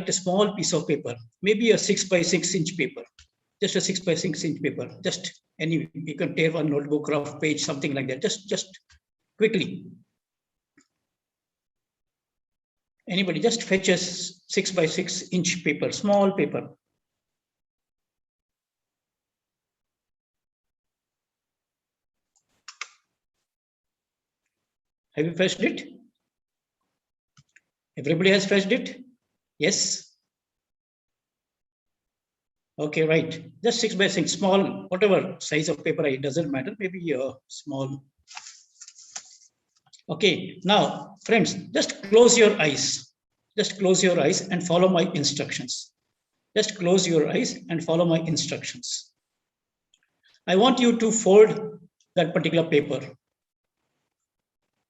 a small piece of paper, maybe a 6 by 6 inch paper, just a 6 by 6 inch paper, just any, you can tear one notebook, rough page, something like that, just quickly. Anybody, just fetch a 6 by 6 inch paper, small paper. Have you fetched it? Everybody has fetched it? Yes? Okay, right. Just 6 by 6, small, whatever size of paper, it doesn't matter, maybe a small. Okay, now, friends, just close your eyes. Just close your eyes and follow my instructions. Just close your eyes and follow my instructions. I want you to fold that particular paper.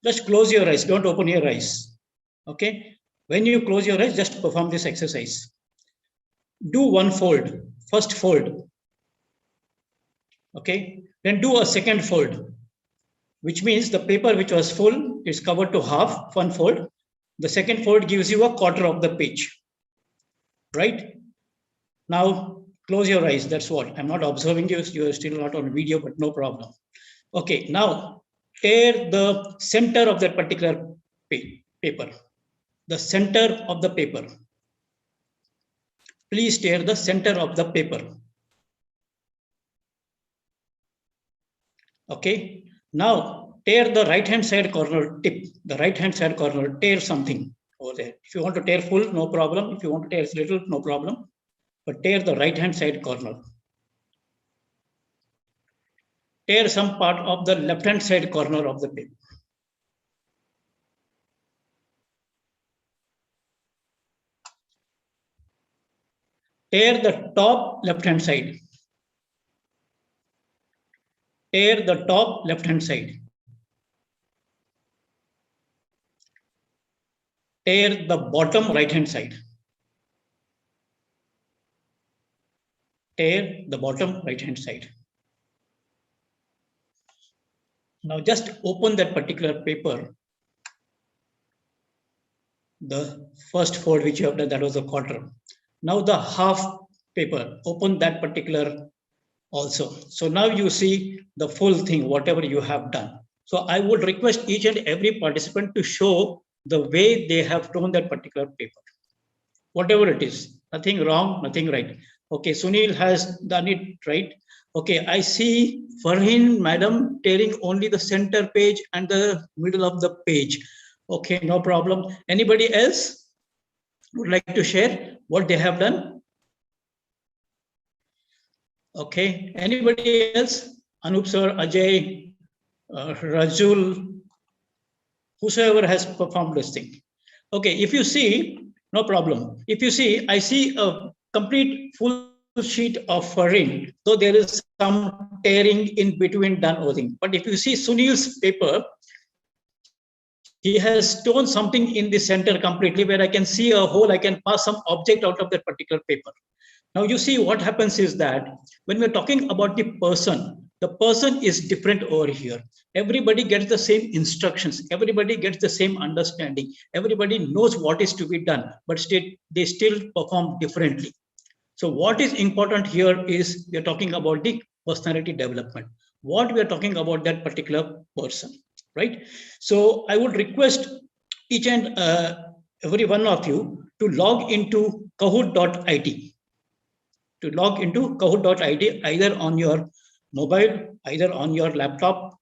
Just close your eyes, don't open your eyes. Okay, when you close your eyes, just perform this exercise. Do one fold, first fold. Okay, then do a second fold, which means the paper which was full is covered to half, one fold. The second fold gives you a quarter of the page, right? Now close your eyes, that's what. I'm not observing you, you are still not on video, but no problem. Okay, now tear the center of that particular paper. The center of the paper. Please tear the center of the paper. Okay, now tear the right hand side corner tip, the right hand side corner, tear something over there. If you want to tear full, no problem. If you want to tear little, no problem. But tear the right hand side corner. Tear some part of the left hand side corner of the paper. Tear the top left hand side. Tear the top left hand side. Tear the bottom right hand side. Tear the bottom right hand side. Now just open that particular paper. The first fold which you have done, that was a quarter. Now the half paper, open that particular also. So now you see the full thing, whatever you have done. So I would request each and every participant to show the way they have torn that particular paper. Whatever it is, nothing wrong, nothing right. Okay, Sunil has done it right. Okay, I see Farhin, madam, tearing only the center page and the middle of the page. Okay, no problem. Anybody else would like to share what they have done? Okay, anybody else? Anup sir, Ajay, Rajul, whosoever has performed this thing. Okay, if you see, no problem. If you see, I see a complete full sheet of Farhin, though there is some tearing in between done over thing. But if you see Sunil's paper, he has torn something in the center completely where I can see a hole, I can pass some object out of that particular paper. Now you see what happens is that when we're talking about the person is different over here. Everybody gets the same instructions. Everybody gets the same understanding. Everybody knows what is to be done, but they still perform differently. So what is important here is we're talking about the personality development. What we are talking about that particular person, right? So I would request each and every one of you to log into kahoot.it. To log into kahoot.it either on your mobile, either on your laptop,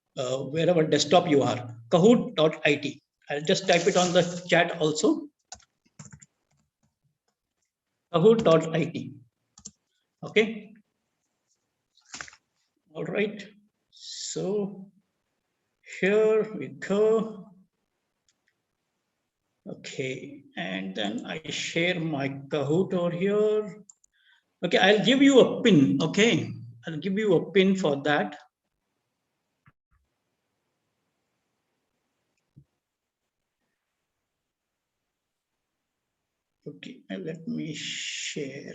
wherever desktop you are, kahoot.it. I'll just type it on the chat also. Kahoot.it. Okay. All right. So here we go. Okay. And then I share my Kahoot over here. Okay. I'll give you a pin. Okay. I'll give you a pin for that. Okay. Let me share.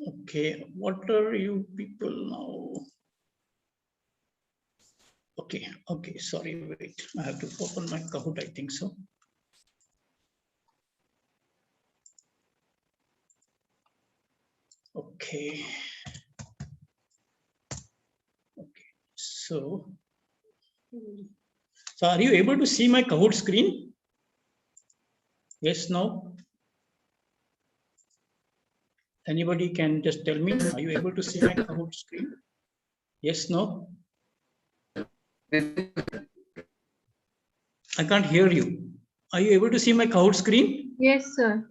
Okay, what are you people now? Okay, okay, sorry, wait. I have to open my Kahoot, I think so. Okay. Okay, so are you able to see my Kahoot screen? Yes, no? Anybody can just tell me, are you able to see my Kahoot screen? Yes, no? I can't hear you. Are you able to see my Kahoot screen? Yes, sir.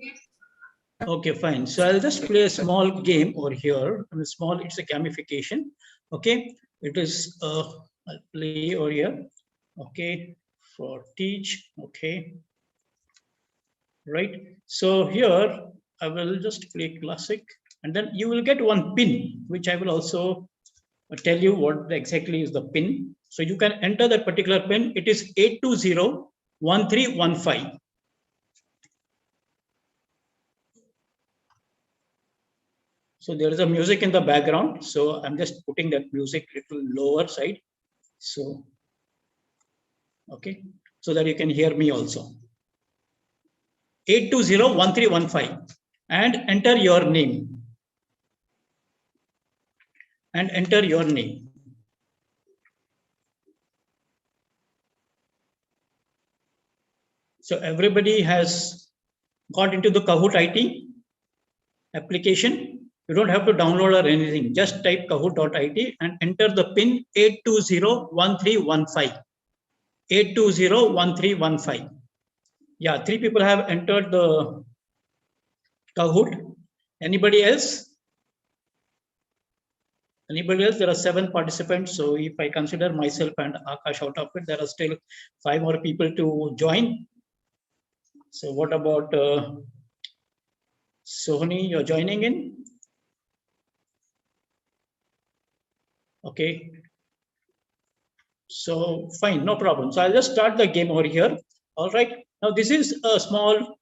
Okay, fine. So I'll just play a small game over here. I mean, small, it's a gamification. Okay, it is, I'll play over here. Okay, for teach. Okay, right. So here I will just play classic, and then you will get one pin, which I will also tell you what exactly is the pin. So you can enter that particular pin. It is 8201315. So there is a music in the background. So I'm just putting that music little lower side. So, okay, so that you can hear me also. 8201315 and enter your name. And enter your name. So everybody has got into the Kahoot IT application. You don't have to download or anything. Just type kahoot.it and enter the pin 8201315. 8201315. Yeah, 3 people have entered the Kahoot. Anybody else? Anybody else? There are 7 participants. So if I consider myself and Akash out of it, there are still 5 more people to join. So what about Sohani? You're joining in? Okay. So fine, no problem. So I'll just start the game over here. All right. Now this is a small,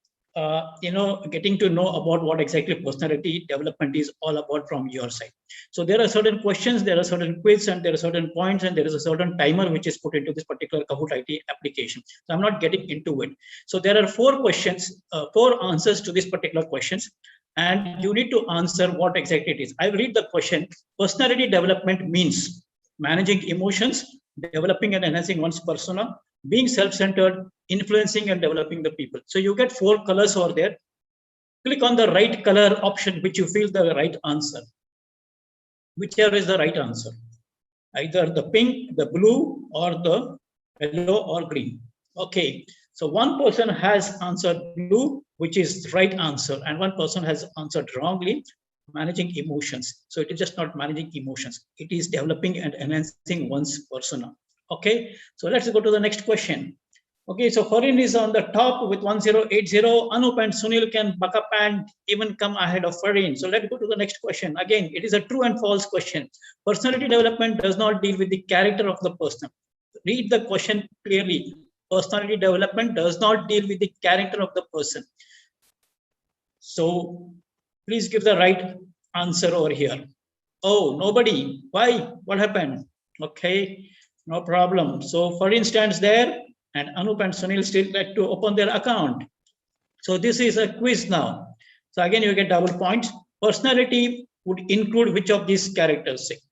getting to know about what exactly personality development is all about from your side. So there are certain questions, there are certain quiz, and there are certain points, and there is a certain timer which is put into this particular Kahoot IT application. So I'm not getting into it. So there are 4 questions, 4 answers to this particular questions, and you need to answer what exactly it is. I'll read the question. Personality development means managing emotions, developing and enhancing one's persona, being self-centered, influencing and developing the people. So you get 4 colors over there. Click on the right color option, which you feel the right answer. Whichever is the right answer. Either the pink, the blue, or the yellow or green. Okay, so one person has answered blue, which is right answer, and one person has answered wrongly, managing emotions. So it is just not managing emotions. It is developing and enhancing one's persona. Okay, so let's go to the next question. Okay, so Horin is on the top with 1080. Anup and Sunil can buck up and even come ahead of Horin. So let's go to the next question. Again, it is a true and false question. Personality development does not deal with the character of the person. Read the question clearly. Personality development does not deal with the character of the person. So please give the right answer over here. Oh, nobody. Why? What happened? Okay, no problem. So for instance, there, and Anup and Sunil still like to open their account. So this is a quiz now. So again, you get double points. Personality would include which of these characteristics?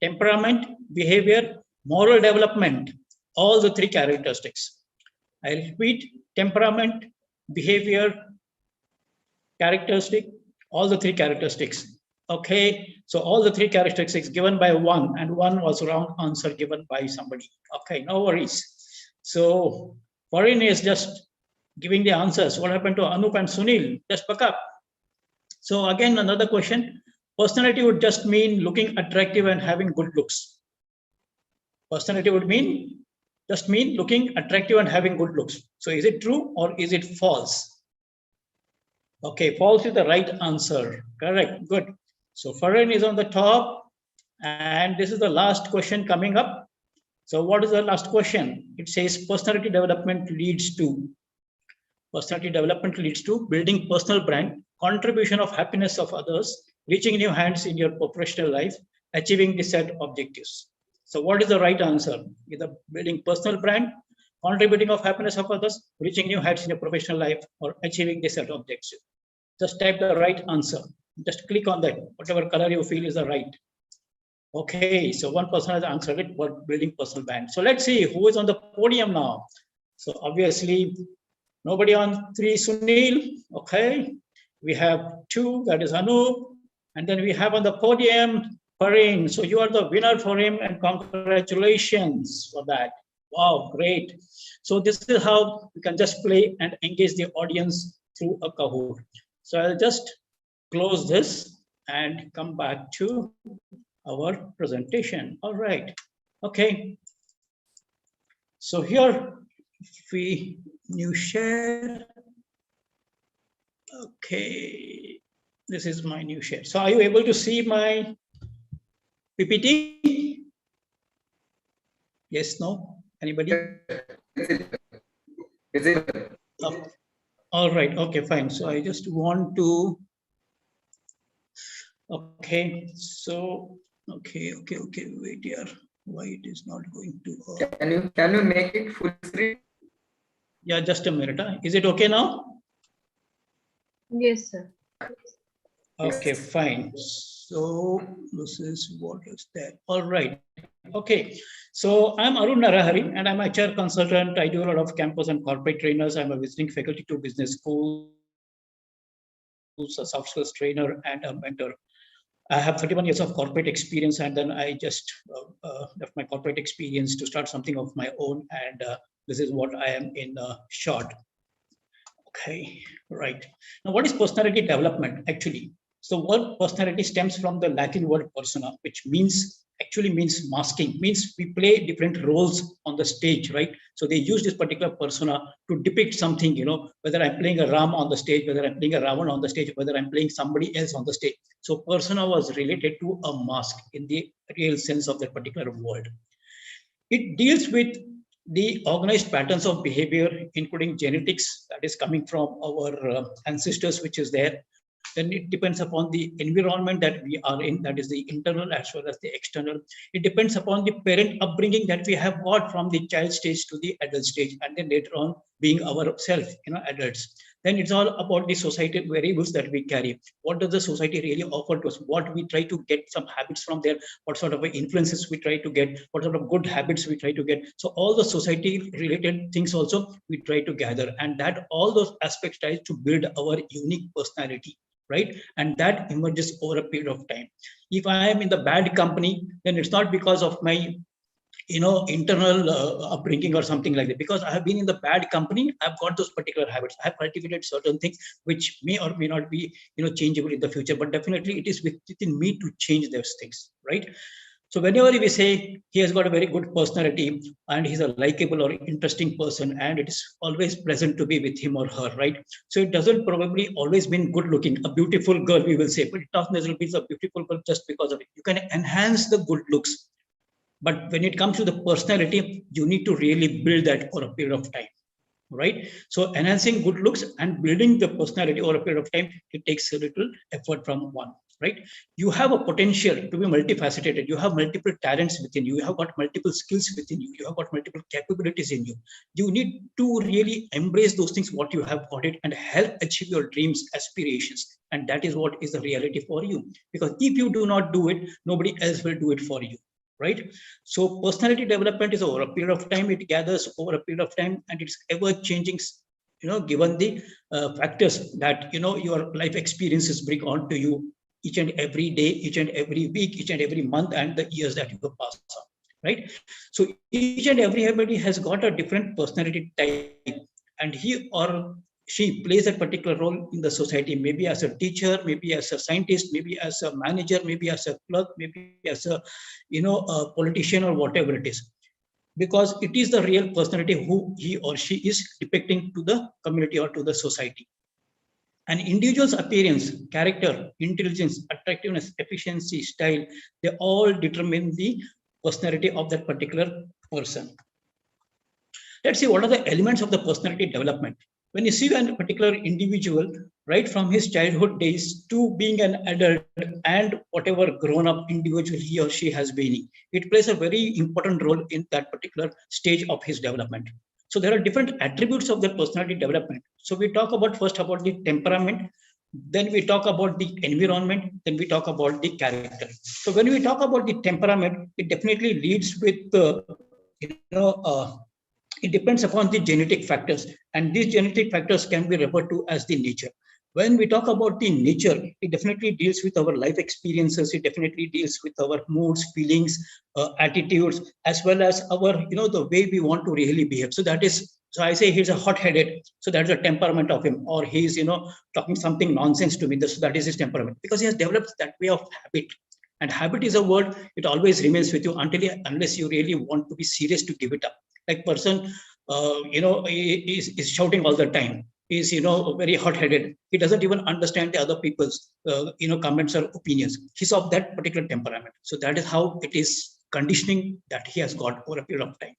Temperament, behavior, moral development, all the 3 characteristics. I repeat, temperament, behavior, characteristic, all the 3 characteristics. Okay, so all the 3 characteristics given by one, and one was wrong answer given by somebody. Okay, no worries. So Farin is just giving the answers. What happened to Anup and Sunil? Just back up. So again, another question. Personality would just mean looking attractive and having good looks. Personality would just mean looking attractive and having good looks. So is it true or is it false? Okay, false is the right answer. Correct, good. So Farin is on the top, and this is the last question coming up. So what is the last question? It says personality development leads to building personal brand, contribution of happiness of others, reaching new heights in your professional life, achieving the set objectives. So what is the right answer? Either building personal brand, contributing of happiness of others, reaching new heights in your professional life, or achieving the set objective. Just type the right answer. Just click on that, whatever color you feel is the right. Okay, so one person has answered it, but building personal brand. So let's see who is on the podium now. So obviously, nobody on 3, Sunil. Okay, we have 2, that is Anup, and then we have on the podium Parin. So you are the winner for him, and congratulations for that. Wow, great. So this is how we can just play and engage the audience through a Kahoot. So I'll just close this and come back to our presentation. All right. Okay. So here we new share. Okay. This is my new share. So are you able to see my PPT? Yes, no? Anybody? Oh, all right. Okay, fine. So I just want to. Okay. So okay. Wait here. Why it is not going to? Can you make it full screen? Yeah, just a minute. Is it okay now? Yes, sir. Okay, fine. So this is what is that. All right. Okay. So I'm Arun Narahari and I'm a HR consultant. I do a lot of campus and corporate trainers. I'm a visiting faculty to business schools, a soft skills trainer, and a mentor. I have 31 years of corporate experience, and then I just left my corporate experience to start something of my own. And this is what I am in short. Okay, right. Now, what is personality development actually? So, word personality stems from the Latin word persona, which actually means masking, means we play different roles on the stage, right? So they use this particular persona to depict something, whether I'm playing a Ram on the stage, whether I'm playing a Ravan on the stage, whether I'm playing somebody else on the stage. So persona was related to a mask in the real sense of that particular word. It deals with the organized patterns of behavior, including genetics that is coming from our ancestors, which is there. Then it depends upon the environment that we are in, that is the internal as well as the external. It depends upon the parent upbringing that we have got from the child stage to the adult stage, and then later on being ourselves, adults. Then it's all about the societal variables that we carry. What does the society really offer to us? What we try to get some habits from there, what sort of influences we try to get, what sort of good habits we try to get. So all the society related things also we try to gather, and that all those aspects try to build our unique personality, right? And that emerges over a period of time. If I am in the bad company, then it's not because of my internal upbringing or something like that, because I have been in the bad company, I've got those particular habits, I have cultivated certain things which may or may not be changeable in the future, but definitely it is within me to change those things, right? So whenever we say he has got a very good personality and he's a likable or interesting person, and it is always pleasant to be with him or her, right? So it doesn't probably always mean good looking, a beautiful girl, we will say, but it doesn't necessarily be a beautiful girl just because of it. You can enhance the good looks, but when it comes to the personality, you need to really build that over a period of time, right? So enhancing good looks and building the personality over a period of time, it takes a little effort from one, right? You have a potential to be multifaceted. You have multiple talents within you. You have got multiple skills within you. You have got multiple capabilities in you. You need to really embrace those things, what you have got it, and help achieve your dreams, aspirations. And that is what is the reality for you. Because if you do not do it, nobody else will do it for you, right? So personality development is over a period of time. It gathers over a period of time, and it's ever changing, given the factors that, your life experiences bring on to you each and every day, each and every week, each and every month, and the years that you pass on, right? So each and everybody has got a different personality type, and he or she plays a particular role in the society, maybe as a teacher, maybe as a scientist, maybe as a manager, maybe as a clerk, maybe as a a politician, or whatever it is, because it is the real personality who he or she is depicting to the community or to the society. An individual's appearance, character, intelligence, attractiveness, efficiency, style, they all determine the personality of that particular person. Let's see what are the elements of the personality development. When you see a particular individual, right from his childhood days to being an adult and whatever grown up individual he or she has been. It plays a very important role in that particular stage of his development. So there are different attributes of the personality development. So we talk about first about the temperament, then we talk about the environment, then we talk about the character. So when we talk about the temperament, it definitely leads with it depends upon the genetic factors, and these genetic factors can be referred to as the nature. When we talk about the nature, it definitely deals with our life experiences, it definitely deals with our moods, feelings, attitudes, as well as our the way we want to really behave. So that is, so I say he's a hot-headed, so that's the temperament of him, or he's talking something nonsense to me, so that is his temperament, because he has developed that way of habit. And habit is a word, it always remains with you unless you really want to be serious to give it up. Like person, is shouting all the time. He's very hot-headed. He doesn't even understand the other people's comments or opinions. He's of that particular temperament. So that is how it is conditioning that he has got over a period of time.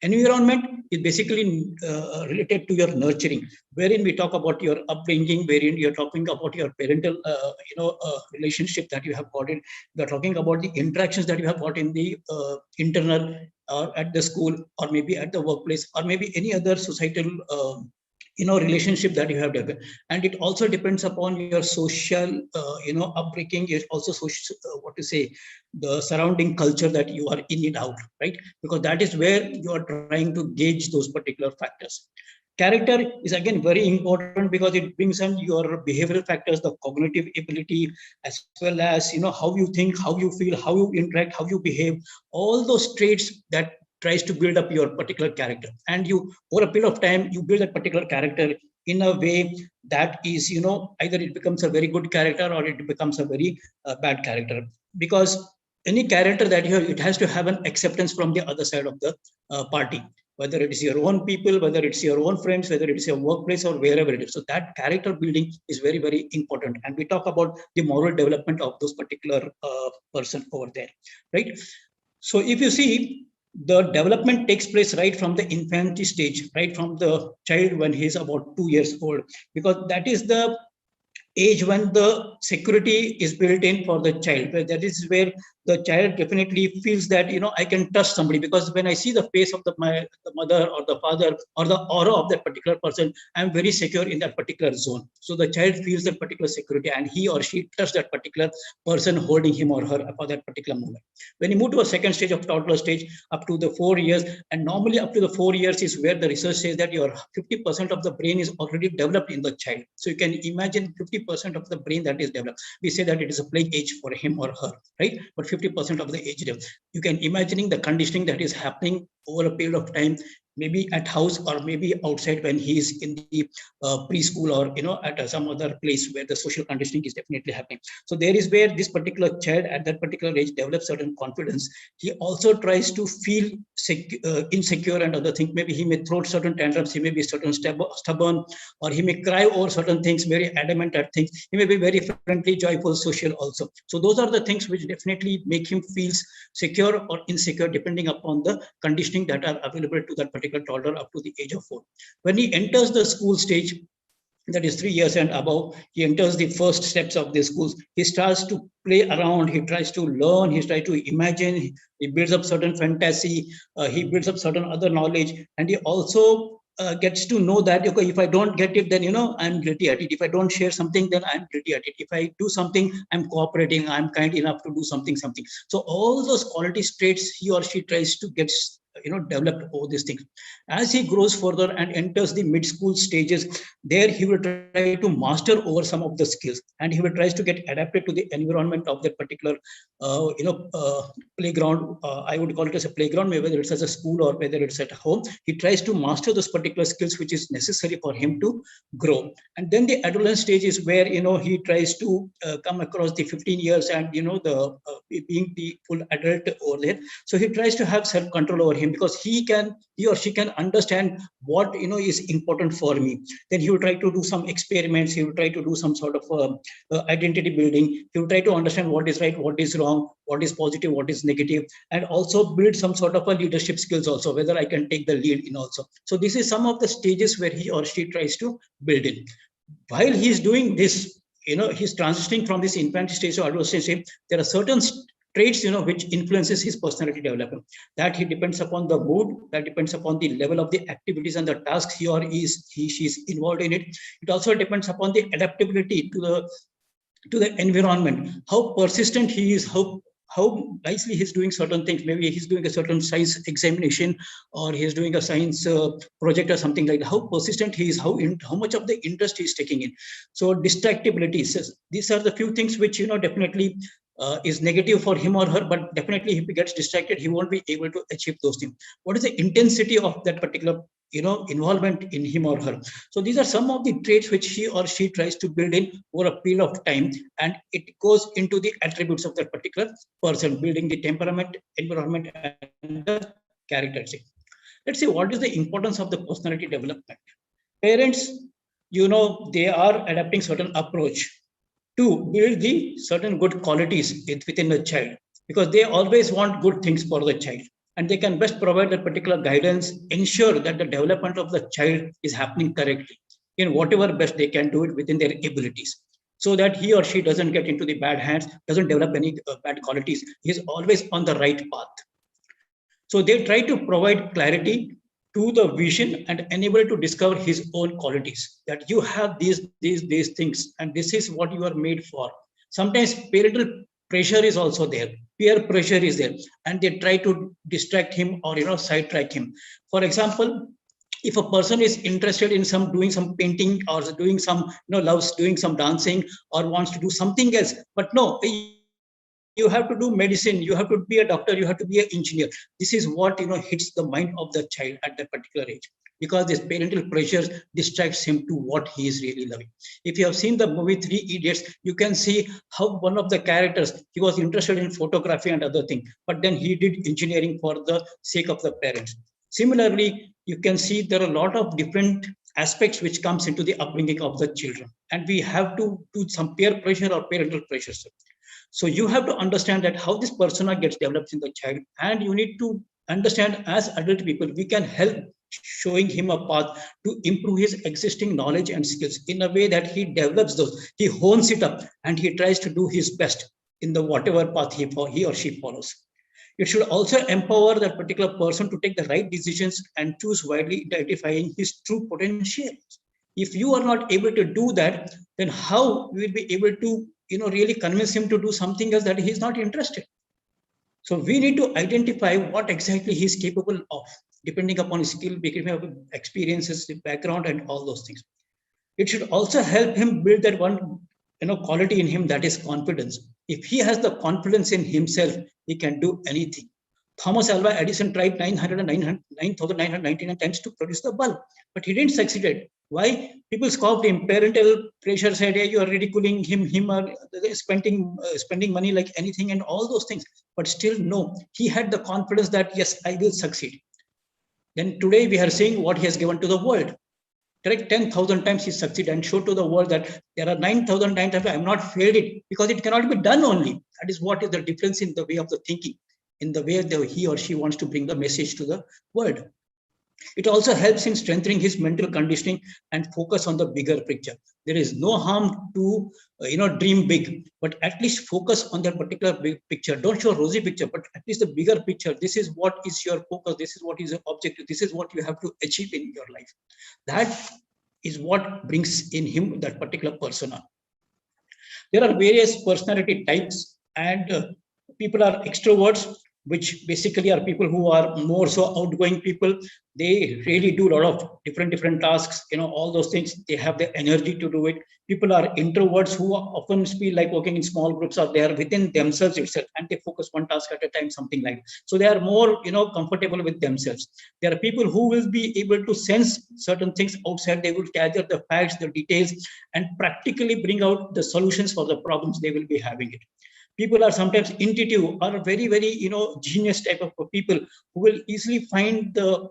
Environment is basically related to your nurturing, wherein we talk about your upbringing, wherein you're talking about your parental, relationship that you have got in. We're talking about the interactions that you have got in the internal, or at the school, or maybe at the workplace, or maybe any other societal relationship that you have developed. And it also depends upon your social upbringing. It also social, what to say, the surrounding culture that you are in it out, right? Because that is where you are trying to gauge those particular factors. Character is again very important because it brings in your behavioral factors, the cognitive ability, as well as how you think, how you feel, how you interact, how you behave, all those traits that tries to build up your particular character. And you, over a period of time, you build that particular character in a way that is either it becomes a very good character or it becomes a very bad character. Because any character that you have, it has to have an acceptance from the other side of the party, whether it is your own people, whether it's your own friends, whether it is your workplace, or wherever it is. So that character building is very, very important. And we talk about the moral development of those particular person over there, right? So if you see, the development takes place right from the infancy stage, right from the child when he is about 2 years old, because that is the age when the security is built in for the child, where that is where the child definitely feels that I can trust somebody, because when I see the face of the mother or the father or the aura of that particular person, I'm very secure in that particular zone. So the child feels that particular security, and he or she trusts that particular person holding him or her for that particular moment. When you move to a second stage of toddler stage, up to the 4 years, and normally up to the 4 years is where the research says that your 50% of the brain is already developed in the child. So you can imagine 50% of the brain that is developed. We say that it is a playing age for him or her, right? But 50% of the age developed. You can imagining the conditioning that is happening over a period of time, maybe at house or maybe outside when he is in the preschool, or at some other place where the social conditioning is definitely happening. So there is where this particular child at that particular age develops certain confidence. He also tries to feel insecure and other things. Maybe he may throw certain tantrums, he may be certain stubborn, or he may cry over certain things, very adamant at things. He may be very friendly, joyful, social also. So those are the things which definitely make him feel secure or insecure depending upon the conditioning that are available to that particular toddler up to the age of 4. When he enters the school stage, that is 3 years and above, he enters the first steps of the schools. He starts to play around, he tries to learn, he tries to imagine, he builds up certain fantasy, he builds up certain other knowledge, and he also gets to know that, okay, if I don't get it, then I'm guilty at it. If I don't share something, then I'm guilty at it. If I do something, I'm cooperating, I'm kind enough to do something. So all those quality traits he or she tries to get developed over these things. As he grows further and enters the mid-school stages, there he will try to master over some of the skills, and he will try to get adapted to the environment of that particular playground. I would call it as a playground, whether it's as a school or whether it's at home. He tries to master those particular skills which is necessary for him to grow. And then the adolescent stage is where he tries to come across the 15 years and the being the full adult over there. So he tries to have self-control over him, because he or she can understand what is important for me. Then he will try to do some experiments, he will try to do some sort of identity building, he will try to understand what is right, what is wrong, what is positive, what is negative, and also build some sort of a leadership skills also, whether I can take the lead in also. So this is some of the stages where he or she tries to build in. while he's doing this, he's transitioning from this infant stage to adolescent stage, there are certain traits, which influences his personality development. That he depends upon the mood, that depends upon the level of the activities and the tasks she is involved in it. It also depends upon the adaptability to the environment, how persistent he is, how nicely he's doing certain things. Maybe he's doing a certain science examination, or he's doing a science project or something like that. How persistent he is, how much of the interest he's taking in. So distractibility, these are the few things which definitely is negative for him or her, but definitely if he gets distracted, he won't be able to achieve those things. What is the intensity of that particular involvement in him or her? So these are some of the traits which he or she tries to build in over a period of time, and it goes into the attributes of that particular person, building the temperament, environment, and the characteristic. Let's see what is the importance of the personality development. Parents, they are adapting certain approach to build the certain good qualities within the child, because they always want good things for the child, and they can best provide that particular guidance, ensure that the development of the child is happening correctly in whatever best they can do it within their abilities, so that he or she doesn't get into the bad hands, doesn't develop any bad qualities. He is always on the right path. So they try to provide clarity to the vision and enable to discover his own qualities, that you have these things and this is what you are made for. Sometimes parental pressure is also there, peer pressure is there, and they try to distract him or sidetrack him. For example, if a person is interested in doing some painting, or doing some loves doing some dancing, or wants to do something else, but no, you have to do medicine, you have to be a doctor, you have to be an engineer. This is what hits the mind of the child at that particular age, because this parental pressure distracts him to what he is really loving. If you have seen the movie Three Idiots, you can see how one of the characters, he was interested in photography and other things, but then he did engineering for the sake of the parents. Similarly, you can see there are a lot of different aspects which comes into the upbringing of the children, and we have to do some peer pressure or parental pressure. So you have to understand that how this persona gets developed in the child, and you need to understand, as adult people, we can help showing him a path to improve his existing knowledge and skills in a way that he develops those, he hones it up, and he tries to do his best in the whatever path he or she follows. It should also empower that particular person to take the right decisions and choose widely, identifying his true potential. If you are not able to do that, then how we will be able to really convince him to do something else that he's not interested? So we need to identify what exactly he's capable of, depending upon his skill, experiences, background, and all those things. It should also help him build that one quality in him, that is confidence. If he has the confidence in himself, he can do anything. Thomas Alva Edison tried 9,999 times to produce the bulb, but he didn't succeed. Why? People scoffed him. Parental pressure said, hey, you are ridiculing him or spending money like anything and all those things. But still, no, he had the confidence that, yes, I will succeed. Then today we are seeing what he has given to the world. Correct, 10,000 times he succeeded and showed to the world that there are 9,000 times I have not failed it, because it cannot be done only. That is what is the difference in the way of the thinking, in the way that he or she wants to bring the message to the world. It also helps in strengthening his mental conditioning and focus on the bigger picture. There is no harm to dream big, but at least focus on that particular big picture. Don't show a rosy picture, but at least the bigger picture. This is what is your focus. This is what is your objective. This is what you have to achieve in your life. That is what brings in him that particular persona. There are various personality types, and people are extroverts, which basically are people who are more so outgoing people. They really do a lot of different tasks, all those things. They have the energy to do it. People are introverts who often feel like working in small groups, or they are within themselves itself and they focus one task at a time, something like that. So they are more comfortable with themselves. There are people who will be able to sense certain things outside. They will gather the facts, the details, and practically bring out the solutions for the problems they will be having it. People are sometimes intuitive or very genius type of people who will easily find the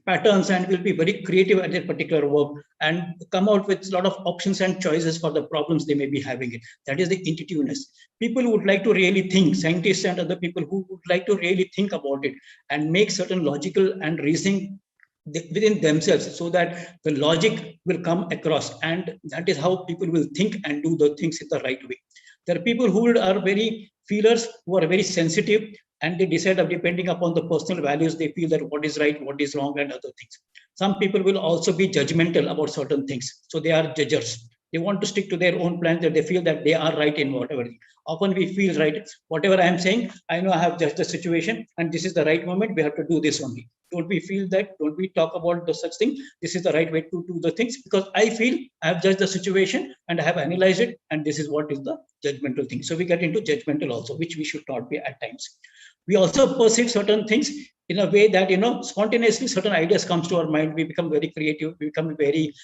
patterns and will be very creative at their particular work and come out with a lot of options and choices for the problems they may be having it. That is the intuitiveness. People who would like to really think, scientists and other people who would like to really think about it and make certain logical and reasoning within themselves, so that the logic will come across, and that is how people will think and do the things in the right way. There are people who are very feelers, who are very sensitive, and they decide of depending upon the personal values, they feel that what is right, what is wrong, and other things. Some people will also be judgmental about certain things, so they are judges. They want to stick to their own plans, that they feel that they are right in whatever. Often we feel right, whatever I am saying, I know I have judged the situation, and this is the right moment, we have to do this only. Don't we feel that? Don't we talk about the such thing? This is the right way to do the things, because I feel I have judged the situation and I have analyzed it, and this is what is the judgmental thing. So we get into judgmental also, which we should not be at times. We also perceive certain things in a way that, spontaneously certain ideas comes to our mind. We become very creative, we become very,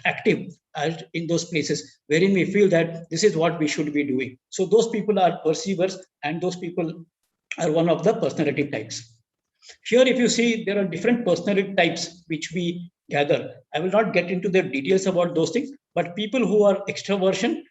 active in those places wherein we feel that this is what we should be doing. So those people are perceivers, and those people are one of the personality types. Here, if you see, there are different personality types which we gather. I will not get into the details about those things, but people who are extroversion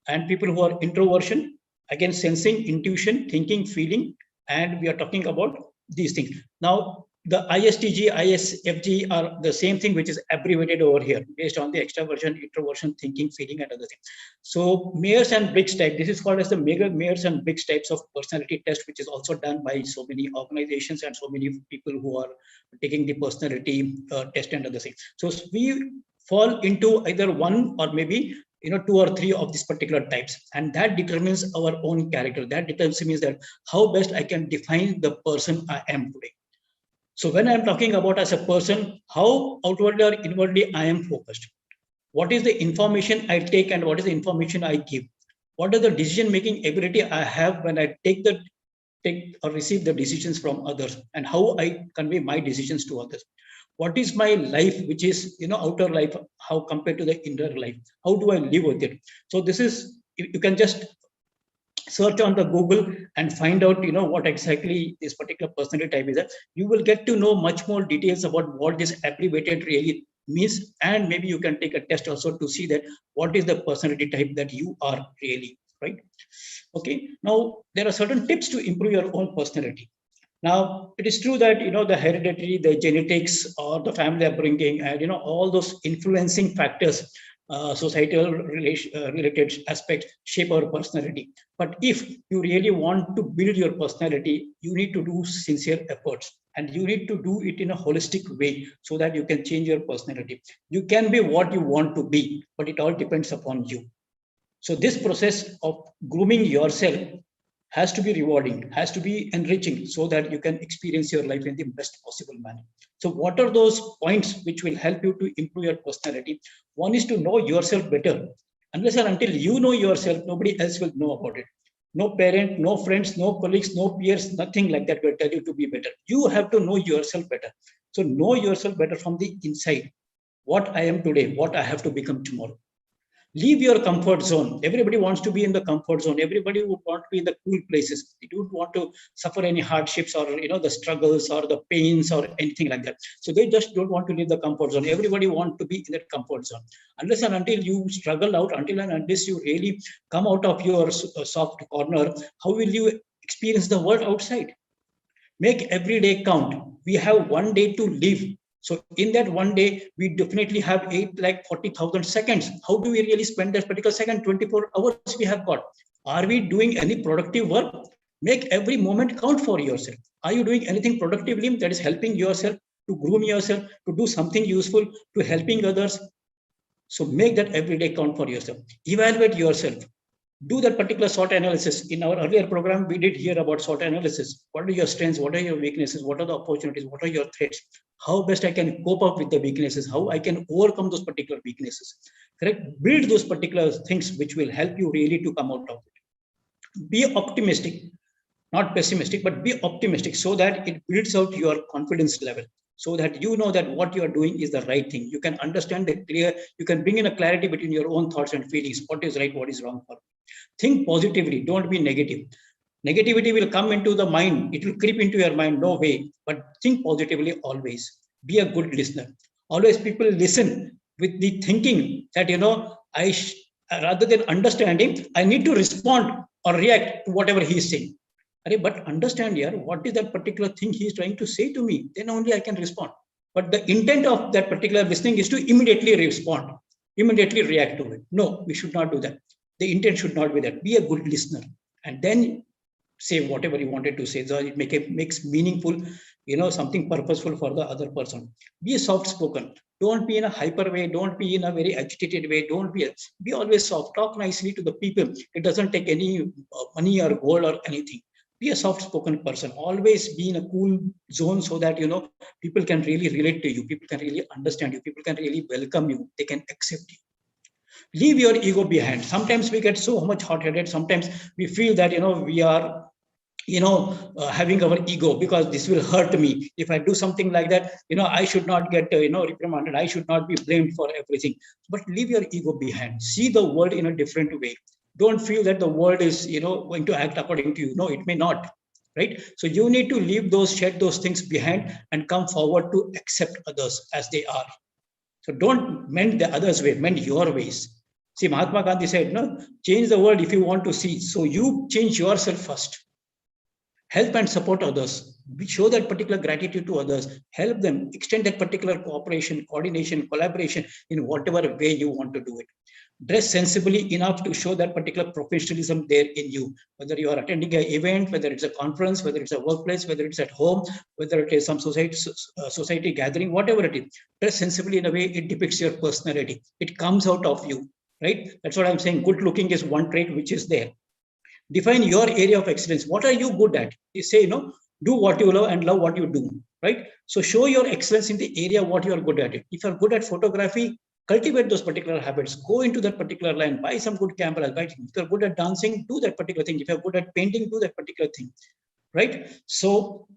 and people who are introversion, again, sensing, intuition, thinking, feeling, and we are talking about these things. Now, the ISTG, ISFG are the same thing, which is abbreviated over here based on the extroversion, introversion, thinking, feeling, and other things. So Myers and Briggs type, this is called as the Myers and Briggs types of personality test, which is also done by so many organizations and so many people who are taking the personality test and other things. So we fall into either one or maybe two or three of these particular types, and that determines our own character. That determines that how best I can define the person I am today. So when I'm talking about as a person, how outwardly or inwardly I am focused, what is the information I take and what is the information I give, what is the decision making ability I have when I take or receive the decisions from others, and how I convey my decisions to others. What is my life, which is outer life, how compared to the inner life, how do I live with it? So this is, you can just search on the Google and find out what exactly this particular personality type is. You will get to know much more details about what this abbreviated really means, and maybe you can take a test also to see that what is the personality type that you are really, right? Okay, now there are certain tips to improve your own personality. Now, it is true that the hereditary, the genetics, or the family upbringing, and all those influencing factors, societal related aspects shape our personality. But if you really want to build your personality, you need to do sincere efforts, and you need to do it in a holistic way so that you can change your personality. You can be what you want to be, but it all depends upon you. So this process of grooming yourself has to be rewarding, has to be enriching, so that you can experience your life in the best possible manner. So what are those points which will help you to improve your personality? One is to know yourself better. Unless and until you know yourself, nobody else will know about it. No parent, no friends, no colleagues, no peers, nothing like that will tell you to be better. You have to know yourself better. So know yourself better from the inside. What I am today, what I have to become tomorrow. Leave your comfort zone. Everybody wants to be in the comfort zone. Everybody would want to be in the cool places. They don't want to suffer any hardships or the struggles or the pains or anything like that. So they just don't want to leave the comfort zone. Everybody wants to be in that comfort zone. Unless and until you struggle out, until and unless you really come out of your soft corner, how will you experience the world outside? Make every day count. We have one day to live. So in that one day, we definitely have 8,40,000 seconds. How do we really spend that particular second? 24 hours we have got. Are we doing any productive work? Make every moment count for yourself. Are you doing anything productively that is helping yourself to groom yourself, to do something useful, to helping others? So make that every day count for yourself. Evaluate yourself. Do that particular SWOT analysis. In our earlier program, we did hear about SWOT analysis. What are your strengths? What are your weaknesses? What are the opportunities? What are your threats? How best I can cope up with the weaknesses? How I can overcome those particular weaknesses? Correct? Build those particular things which will help you really to come out of it. Be optimistic, not pessimistic, but be optimistic so that it builds out your confidence level. So that you know that what you are doing is the right thing. You can understand the clear, you can bring in a clarity between your own thoughts and feelings. What is right, what is wrong for you. Think positively, don't be negative. Negativity will come into the mind, it will creep into your mind, no way. But think positively always. Be a good listener. Always people listen with the thinking that, rather than understanding, I need to respond or react to whatever he is saying. But understand here, what is that particular thing he is trying to say to me? Then only I can respond. but the intent of that particular listening is to immediately respond, immediately react to it. No, we should not do that. The intent should not be that. Be a good listener, and then say whatever you wanted to say, so it makes meaningful, something purposeful for the other person. Be soft spoken. Don't be in a hyper way. Don't be in a very agitated way. Be always soft. Talk nicely to the people. It doesn't take any money or gold or anything. Be a soft spoken person. Always be in a cool zone, so that people can really relate to you. People can really understand you. People can really welcome you. They can accept you. Leave your ego behind. Sometimes we get so much hot-headed. Sometimes we feel that we are having our ego, because this will hurt me if I do something like that. I should not get reprimanded. I should not be blamed for everything. But leave your ego behind. See the world in a different way. Don't feel that the world is going to act according to you. No, it may not. Right? So you need to shed those things behind and come forward to accept others as they are. So don't mend the others' way, mend your ways. See, Mahatma Gandhi said, no, change the world if you want to see. So you change yourself first. Help and support others. Show that particular gratitude to others. Help them. Extend that particular cooperation, coordination, collaboration in whatever way you want to do it. Dress sensibly enough to show that particular professionalism there in you. Whether you are attending an event, whether it's a conference, whether it's a workplace, whether it's at home, whether it is some society gathering, whatever it is. Dress sensibly in a way it depicts your personality. It comes out of you, right? That's what I'm saying. Good looking is one trait which is there. Define your area of excellence. What are you good at? You say, do what you love and love what you do, right? So show your excellence in the area what you are good at it. If you're good at photography, cultivate those particular habits. Go into that particular line. Buy some good cameras. Right? If you're good at dancing, do that particular thing. If you're good at painting, do that particular thing, right? So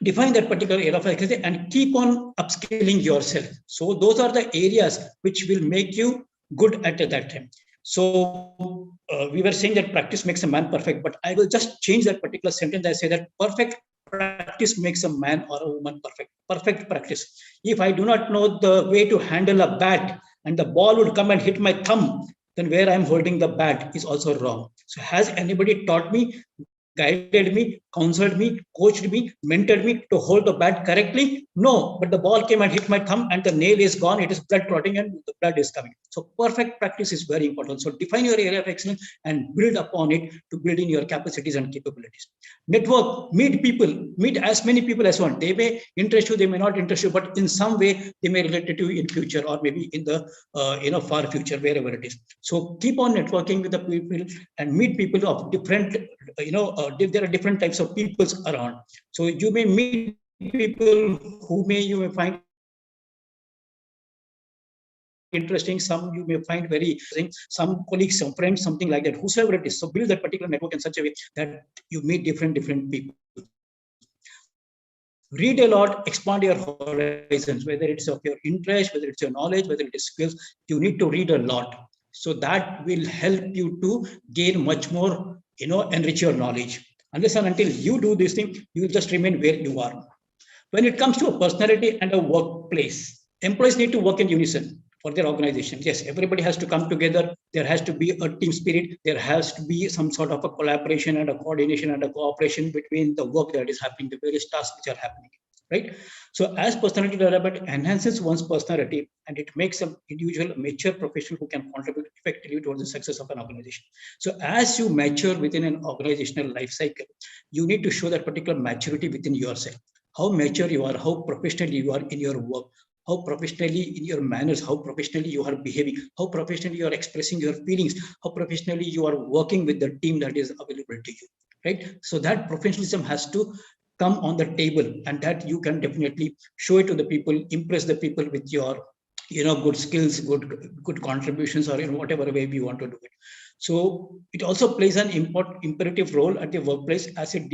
define that particular area of excellence and keep on upskilling yourself. So those are the areas which will make you good at that time. So we were saying that practice makes a man perfect, but I will just change that particular sentence. I say that perfect practice makes a man or a woman perfect. Perfect practice. If I do not know the way to handle a bat and the ball would come and hit my thumb, then where I'm holding the bat is also wrong. So has anybody taught me, guided me, counseled me, coached me, mentored me to hold the bat correctly? No, but the ball came and hit my thumb and the nail is gone. It is blood clotting and the blood is coming. So perfect practice is very important. So define your area of excellence and build upon it to build in your capacities and capabilities. Network, meet people, meet as many people as you want. They may interest you, they may not interest you, but in some way they may relate to you in future or maybe in the far future, wherever it is. So keep on networking with the people and meet people of different, there are different types of peoples around. So you may meet people who you may find interesting, some you may find very interesting, some colleagues, some friends, something like that, whosoever it is. So build that particular network in such a way that you meet different people. Read a lot, expand your horizons, whether it's of your interest, whether it's your knowledge, whether it is skills. You need to read a lot. So that will help you to gain much more, enrich your knowledge. Unless and until you do this thing, you will just remain where you are. When it comes to a personality and a workplace, employees need to work in unison for their organization. Yes, everybody has to come together. There has to be a team spirit. There has to be some sort of a collaboration and a coordination and a cooperation between the work that is happening, the various tasks which are happening, right? So as personality development enhances one's personality and it makes an individual a mature professional who can contribute effectively towards the success of an organization. So as you mature within an organizational life cycle, you need to show that particular maturity within yourself. How mature you are, how professional you are in your work, how professionally in your manners, how professionally you are behaving, how professionally you are expressing your feelings, how professionally you are working with the team that is available to you, right? So that professionalism has to come on the table, and that you can definitely show it to the people, impress the people with your good skills, good contributions, or in whatever way you want to do it. So it also plays an imperative role at the workplace as it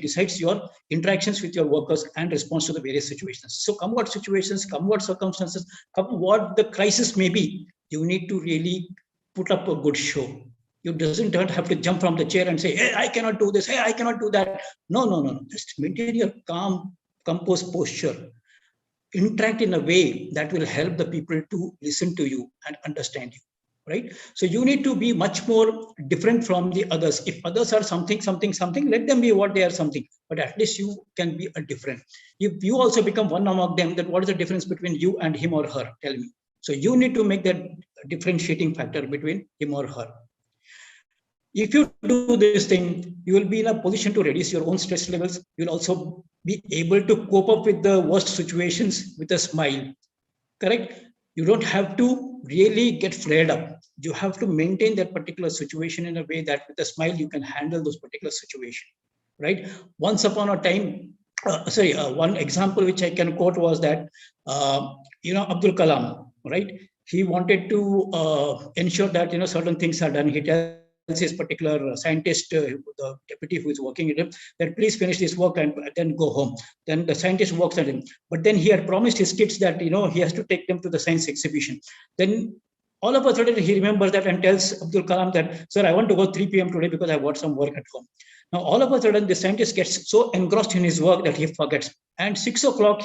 decides your interactions with your workers and response to the various situations. So come what situations, come what circumstances, come what the crisis may be, you need to really put up a good show. You don't have to jump from the chair and say, hey, I cannot do this, hey, I cannot do that. No. Just maintain your calm, composed posture. Interact in a way that will help the people to listen to you and understand you. right? So you need to be much more different from the others. If others are something, let them be what they are something, but at least you can be a different. If you also become one among them, then what is the difference between you and him or her? Tell me. So you need to make that differentiating factor between him or her. If you do this thing, you will be in a position to reduce your own stress levels. You'll also be able to cope up with the worst situations with a smile. Correct? You don't have to really get flared up. You have to maintain that particular situation in a way that with a smile you can handle those particular situations. Right? Once upon a time, one example which I can quote was that Abdul Kalam, right? He wanted to ensure that certain things are done. He tells his particular scientist, the deputy who is working with him, that please finish this work and then go home. Then the scientist works at him, but then he had promised his kids that he has to take them to the science exhibition. Then all of a sudden he remembers that and tells Abdul Kalam that, sir, I want to go 3 p.m. today because I've got some work at home. Now, all of a sudden, the scientist gets so engrossed in his work that he forgets. And 6 o'clock,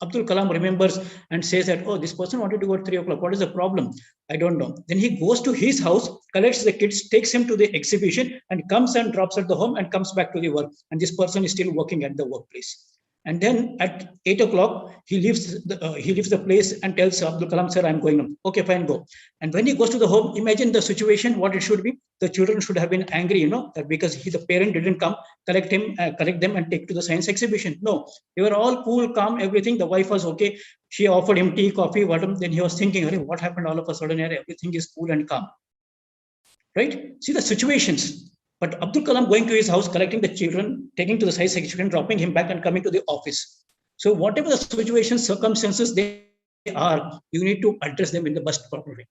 Abdul Kalam remembers and says that, oh, this person wanted to go at 3 o'clock. What is the problem? I don't know. Then he goes to his house, collects the kids, takes him to the exhibition, and comes and drops at the home and comes back to the work. And this person is still working at the workplace. And then at 8 o'clock, he leaves the place and tells Abdul Kalam, sir, I'm going home. Okay, fine, go. And when he goes to the home, imagine the situation, what it should be. The children should have been angry, that because the parent didn't come, collect them and take to the science exhibition. No, they were all cool, calm, everything. The wife was okay. She offered him tea, coffee, water. Then he was thinking, what happened all of a sudden? Everything is cool and calm. Right? See the situations. But Abdul Kalam going to his house, collecting the children, taking to the science exhibition, dropping him back and coming to the office. So whatever the situations, circumstances they are, you need to address them in the best proper way.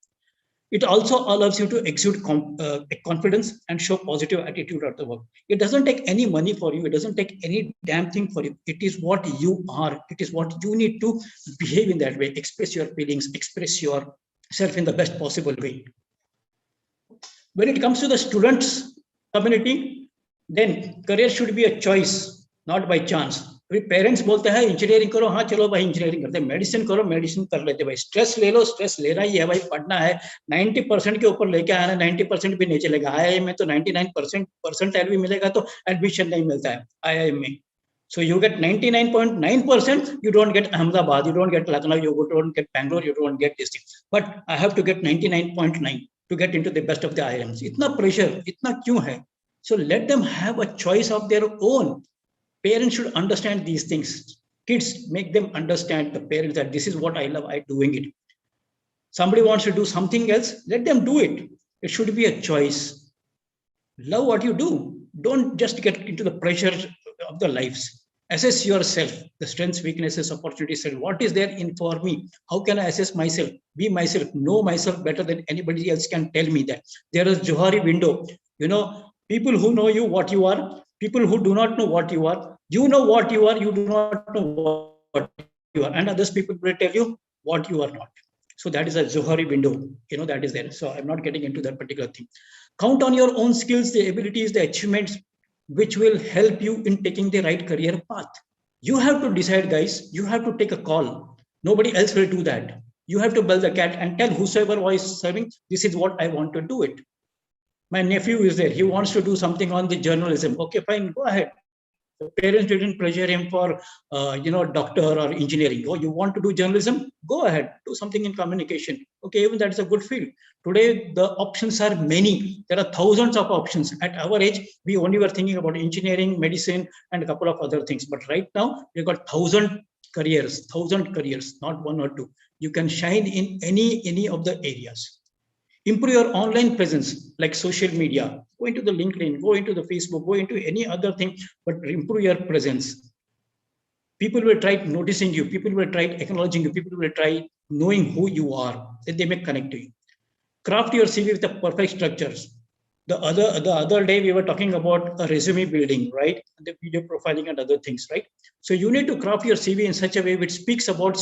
It also allows you to exude confidence and show positive attitude at the work. It doesn't take any money for you. It doesn't take any damn thing for you. It is what you are. It is what you need to behave in that way. Express your feelings, express yourself in the best possible way. When it comes to the students community, then career should be a choice, not by chance. Parents बोलते हैं engineering करो, हाँ चलो भाई engineering करते हैं, medicine करो, medicine कर लेते भाई, स्ट्रेस ले लो, स्ट्रेस लेना ही है भाई, पढ़ना है, 90% के ऊपर लेके आना, 90% भी नहीं चलेगा, आईआईएम में तो 99% परसेंटाइल भी मिलेगा तो एडमिशन नहीं मिलता है आईआईएम में. So you get 99.9%, you don't get Ahmedabad, you don't get Lucknow, you don't get Bangalore, you don't get this thing. But I have to get 99.9 to get into the best of the IIMs. Itna pressure, itna kyun hai? So let them have a choice of their own. Parents should understand these things. Kids, make them understand, the parents, that this is what I love, I'm doing it. Somebody wants to do something else, let them do it. It should be a choice. Love what you do. Don't just get into the pressure of the lives. Assess yourself, the strengths, weaknesses, opportunities, and what is there in for me. How can I assess myself? Be myself, know myself better than anybody else can tell me that. There is Johari window. People who know you, what you are, people who do not know what you are. You know what you are, you do not know what you are. And others people will tell you what you are not. So that is a Johari window, that is there. So I'm not getting into that particular thing. Count on your own skills, the abilities, the achievements, which will help you in taking the right career path. You have to decide, guys. You have to take a call. Nobody else will do that. You have to build the cat and tell whosoever is serving, this is what I want to do it. My nephew is there. He wants to do something on the journalism. Okay, fine, go ahead. The parents didn't pressure him for, doctor or engineering. Oh, you want to do journalism? Go ahead, do something in communication. Okay, even that is a good field. Today, the options are many. There are thousands of options. At our age, we only were thinking about engineering, medicine, and a couple of other things. But right now, we've got 1,000 careers, not one or two. You can shine in any of the areas. Improve your online presence, like social media. Go into the LinkedIn, go into the Facebook, go into any other thing, but improve your presence. People will try noticing you. People will try acknowledging you. People will try knowing who you are. Then they may connect to you. Craft your CV with the perfect structures. The other day we were talking about a resume building, right? The video profiling and other things, right? So you need to craft your CV in such a way which speaks about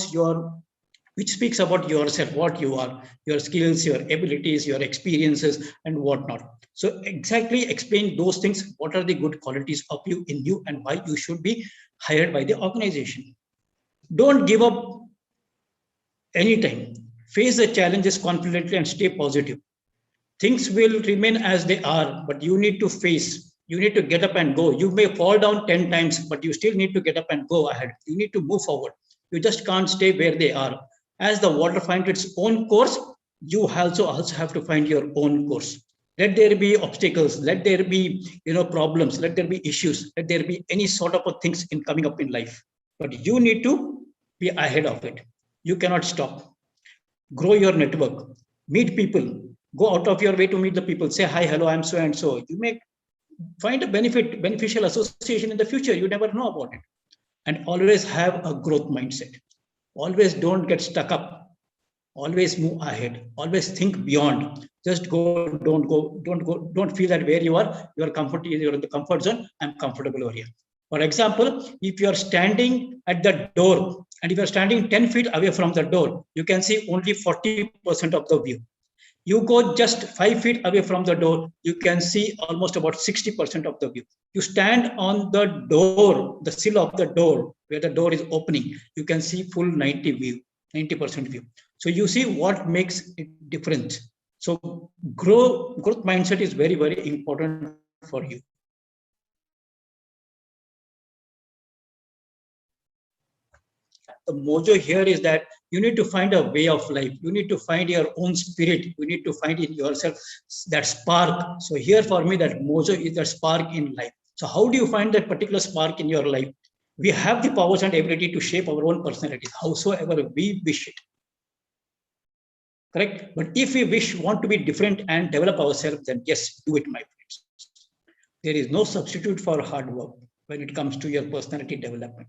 yourself, what you are, your skills, your abilities, your experiences, and whatnot. So exactly explain those things. What are the good qualities of you in you and why you should be hired by the organization. Don't give up anytime. Face the challenges confidently and stay positive. Things will remain as they are, but you need to face. You need to get up and go. You may fall down 10 times, but you still need to get up and go ahead. You need to move forward. You just can't stay where they are. As the water finds its own course, you also have to find your own course. Let there be obstacles, let there be problems, let there be issues, let there be any sort of things in coming up in life. But you need to be ahead of it. You cannot stop. Grow your network, meet people, go out of your way to meet the people, say hi, hello, I'm so and so. You may find a beneficial association in the future. You never know about it. And always have a growth mindset. Always don't get stuck up. Always move ahead. Always think beyond. Just don't feel that where you are you're in the comfort zone. I'm comfortable over here. For example, if you are standing at the door and if you're standing 10 feet away from the door, you can see only 40% of the view. You go just 5 feet away from the door, you can see almost about 60% of the view. You stand on the door, the sill of the door, where the door is opening, you can see full 90% view. So you see what makes it different. So growth mindset is very, very important for you. The mojo here is that you need to find a way of life. You need to find your own spirit. You need to find in yourself that spark. So here for me, that mojo is the spark in life. So how do you find that particular spark in your life? We have the powers and ability to shape our own personalities, howsoever we wish it. Correct? But if we want to be different and develop ourselves, then yes, do it, my friends. There is no substitute for hard work when it comes to your personality development.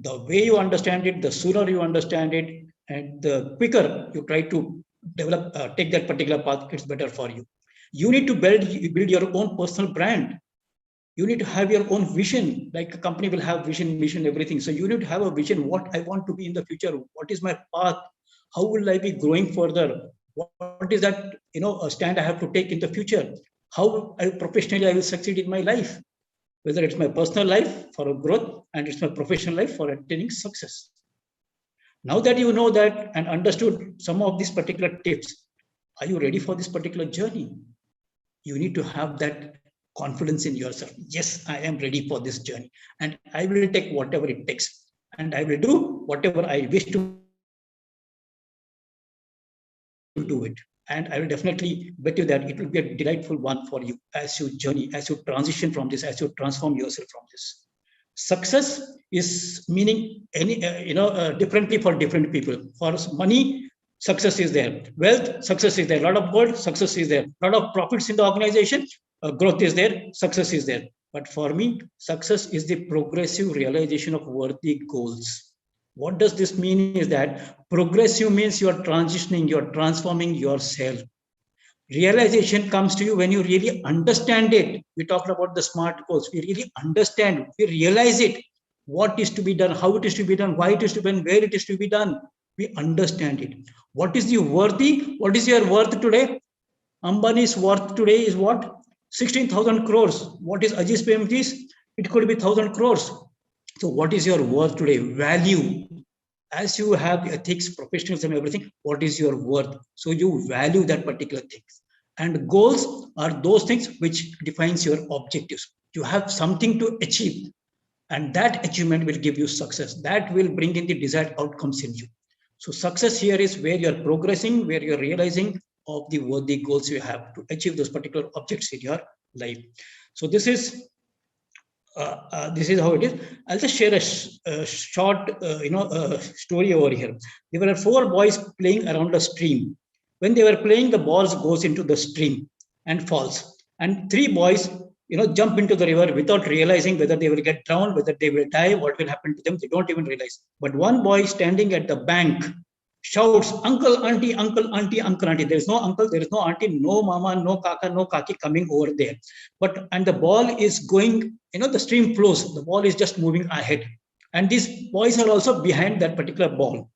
The way you understand it, the sooner you understand it, and the quicker you try to develop, take that particular path, it's better for you. You need to build your own personal brand. You need to have your own vision. Like a company will have vision, mission, everything. So you need to have a vision. What I want to be in the future. What is my path? How will I be growing further? What is that a stand I have to take in the future? How professionally I will succeed in my life? Whether it's my personal life for a growth and it's my professional life for attaining success. Now that you know that and understood some of these particular tips, are you ready for this particular journey? You need to have that confidence in yourself. Yes, I am ready for this journey and I will take whatever it takes and I will do whatever I wish to do it. And I will definitely bet you that it will be a delightful one for you as you journey, as you transition from this, as you transform yourself from this. Success is meaning differently for different people. For money, success is there. Wealth, success is there. A lot of gold, success is there. A lot of profits in the organization, growth is there, success is there. But for me, success is the progressive realization of worthy goals. What does this mean is that progressive means you are transitioning, you are transforming yourself. Realization comes to you when you really understand it. We talked about the SMART goals. We really understand, we realize it, what is to be done, how it is to be done, why it is to be done, where it is to be done. We understand it. What is the worthy? What is your worth today? Ambani's worth today is what? 16,000 crores. What is Ajit's payment is? It could be 1,000 crores. So what is your worth today? Value. As you have ethics, professionalism, everything, what is your worth? So you value that particular thing. And goals are those things which defines your objectives. You have something to achieve. And that achievement will give you success. That will bring in the desired outcomes in you. So success here is where you're progressing, where you're realizing of the worthy goals you have to achieve those particular objects in your life. So this is how it is. I'll just share a short, story over here. There were 4 boys playing around a stream. When they were playing, the balls goes into the stream and falls. And 3 boys, jump into the river without realizing whether they will get drowned, whether they will die, what will happen to them. They don't even realize. But one boy standing at the bank shouts, uncle, auntie, uncle, auntie, uncle, auntie. There is no uncle, there is no auntie, no mama, no kaka, no kaki coming over there. And the ball is going, the stream flows, the ball is just moving ahead. And these boys are also behind that particular ball,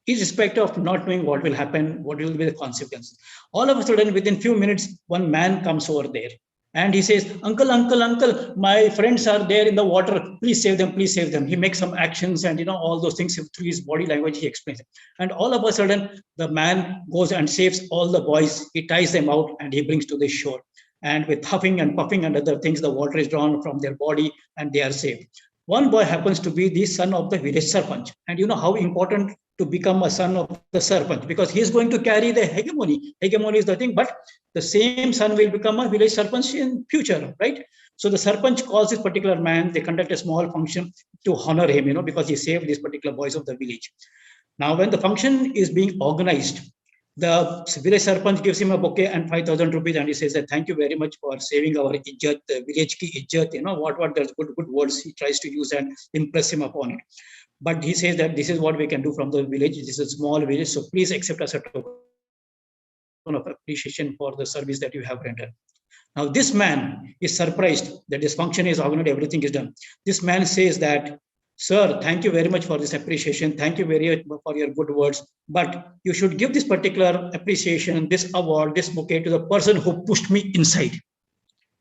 irrespective of not knowing what will happen, what will be the consequences. All of a sudden, within few minutes, one man comes over there. And he says, uncle, uncle, uncle, my friends are there in the water. Please save them, please save them. He makes some actions and, all those things through his body language, he explains it. And all of a sudden, the man goes and saves all the boys. He ties them out and he brings to the shore. And with huffing and puffing and other things, the water is drawn from their body and they are saved. One boy happens to be the son of the village sarpanch. And you know how important to become a son of the sarpanch, because he is going to carry the hegemony. Hegemony is the thing, but the same son will become a village sarpanch in future, right? So the sarpanch calls this particular man, they conduct a small function to honor him, because he saved these particular boys of the village. Now, when the function is being organized, the village sarpanch gives him a bouquet and 5,000 rupees, and he says that thank you very much for saving our ijjat, the village ki ijjat, what there's good words he tries to use and impress him upon it. But he says that this is what we can do from the village. This is a small village, so please accept as a token of appreciation for the service that you have rendered. Now, this man is surprised that this function is organized, everything is done. This man says that, sir, thank you very much for this appreciation. Thank you very much for your good words. But you should give this particular appreciation, this award, this bouquet to the person who pushed me inside.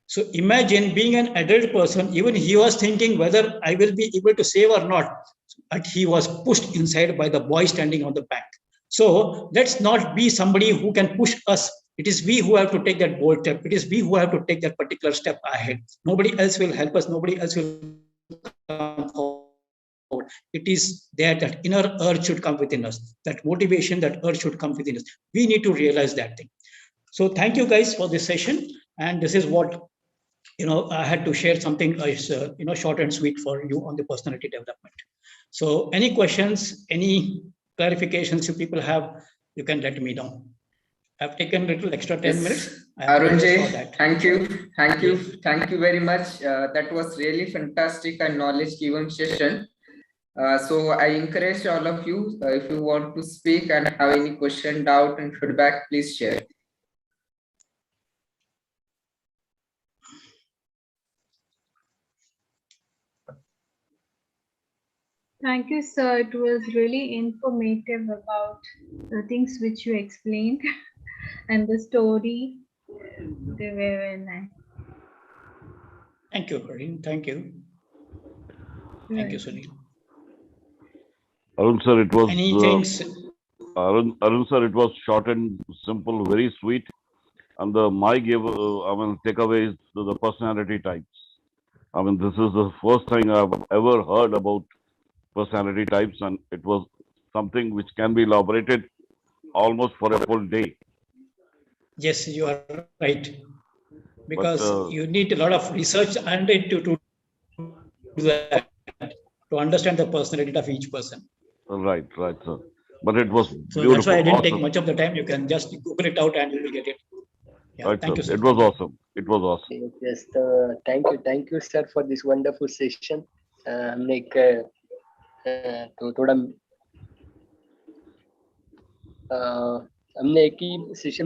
So imagine being an adult person, even he was thinking whether I will be able to save or not, but he was pushed inside by the boy standing on the bank. So let's not be somebody who can push us. It is we who have to take that bold step. It is we who have to take that particular step ahead. Nobody else will help us. Nobody else will come forward. It is there that inner urge should come within us. That motivation, that urge should come within us. We need to realize that thing. So thank you guys for this session. And this is what, I had to share something, short and sweet for you on the personality development. So any questions, any clarifications you people have, you can let me know. I've taken a little extra 10 minutes. Arunjay, thank you very much. That was really fantastic and knowledge given session. So I encourage all of you, if you want to speak and have any question, doubt and feedback, please share. Thank you, sir. It was really informative about the things which you explained and the story. They were very nice. Thank you, Karin. Thank you. Thank you, Sunil. Arun sir, it was Arun sir, it was short and simple, very sweet. And my takeaway is the personality types. This is the first thing I've ever heard about personality types, and it was something which can be elaborated almost for a full day. Yes, you are right. Because you need a lot of research and to do that, to understand the personality of each person. Right, sir. But it was so beautiful. That's why I didn't take much of the time. You can just Google it out and you will get it. Yeah, right, thank sir. you, sir. It was awesome. It was awesome. Yes, thank you, sir, for this wonderful session. हमने एक ही session